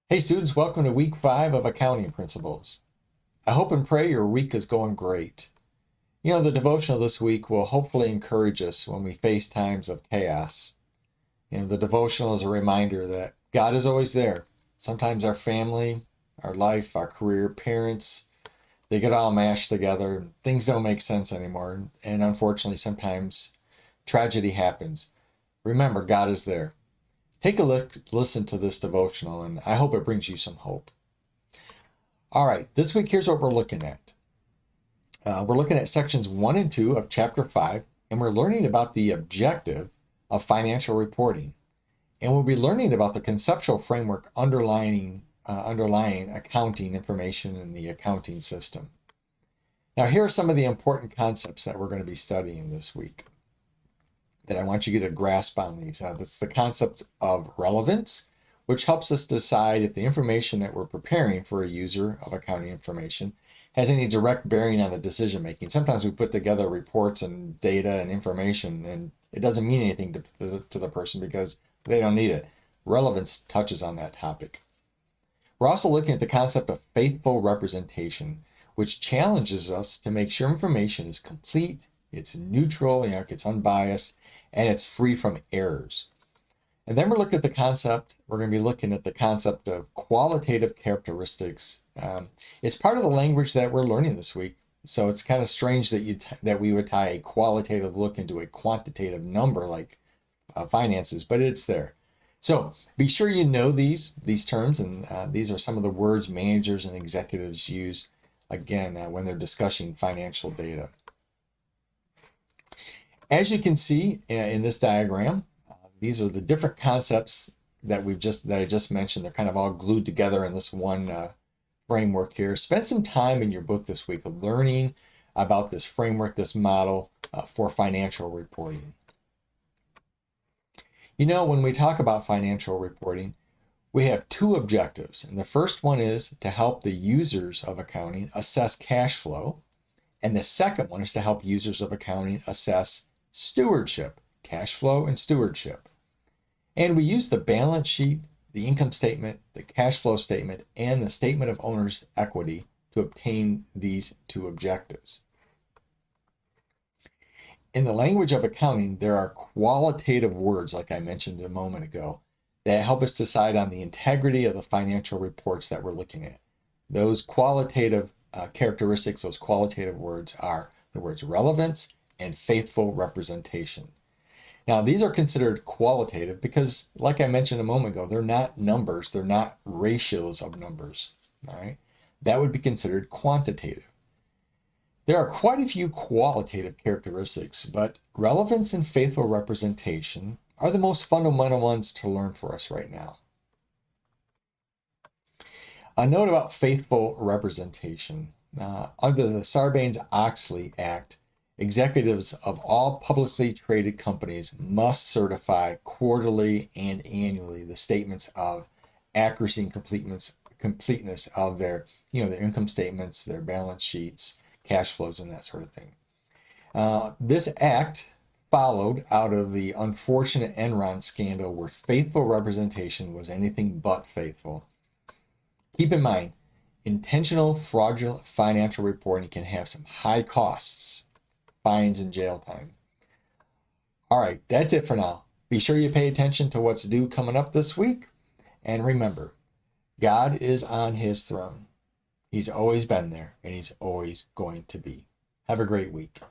Hey students, welcome to week 5 of Accounting Principles. I hope and pray your week is going great. The devotional this week will hopefully encourage us when we face times of chaos. The devotional is a reminder that God is always there. Sometimes our family, our life, our career, parents, they get all mashed together. Things don't make sense anymore. And unfortunately, sometimes tragedy happens. Remember, God is there. Take a look, listen to this devotional, and I hope it brings you some hope. All right, this week, here's what we're looking at. We're looking at sections 1 and 2 of chapter 5, and we're learning about the objective of financial reporting. And we'll be learning about the conceptual framework underlying accounting information in the accounting system. Now, here are some of the important concepts that we're going to be studying this week that I want you to get a grasp on these. That's the concept of relevance, which helps us decide if the information that we're preparing for a user of accounting information has any direct bearing on the decision making. Sometimes we put together reports and data and information, and it doesn't mean anything to the person because they don't need it. Relevance touches on that topic. We're also looking at the concept of faithful representation, which challenges us to make sure information is complete, it's neutral, it's unbiased, and it's free from errors. And then we're looking at we're going to be looking at the concept of qualitative characteristics. It's part of the language that we're learning this week. So it's kind of strange that we would tie a qualitative look into a quantitative number like finances, but it's there. So be sure you know these terms, and these are some of the words managers and executives use, again, when they're discussing financial data. As you can see in this diagram, these are the different concepts that I just mentioned. They're kind of all glued together in this one framework here. Spend some time in your book this week learning about this framework, this model for financial reporting. When we talk about financial reporting, we have two objectives. And the first one is to help the users of accounting assess cash flow. And the second one is to help users of accounting assess stewardship, cash flow and stewardship. And we use the balance sheet, the income statement, the cash flow statement, and the statement of owner's equity to obtain these two objectives. In the language of accounting, there are qualitative words, like I mentioned a moment ago, that help us decide on the integrity of the financial reports that we're looking at. Those qualitative characteristics, those qualitative words are the words relevance and faithful representation. Now, these are considered qualitative because, like I mentioned a moment ago, they're not numbers, they're not ratios of numbers. All right, that would be considered quantitative. There are quite a few qualitative characteristics, but relevance and faithful representation are the most fundamental ones to learn for us right now. A note about faithful representation. Under the Sarbanes-Oxley Act, executives of all publicly traded companies must certify quarterly and annually the statements of accuracy and completeness of their income statements, their balance sheets, cash flows, and that sort of thing. This act followed out of the unfortunate Enron scandal where faithful representation was anything but faithful. Keep in mind, intentional fraudulent financial reporting can have some high costs, fines, and jail time. All right, that's it for now. Be sure you pay attention to what's due coming up this week. And remember, God is on his throne. He's always been there, and he's always going to be. Have a great week.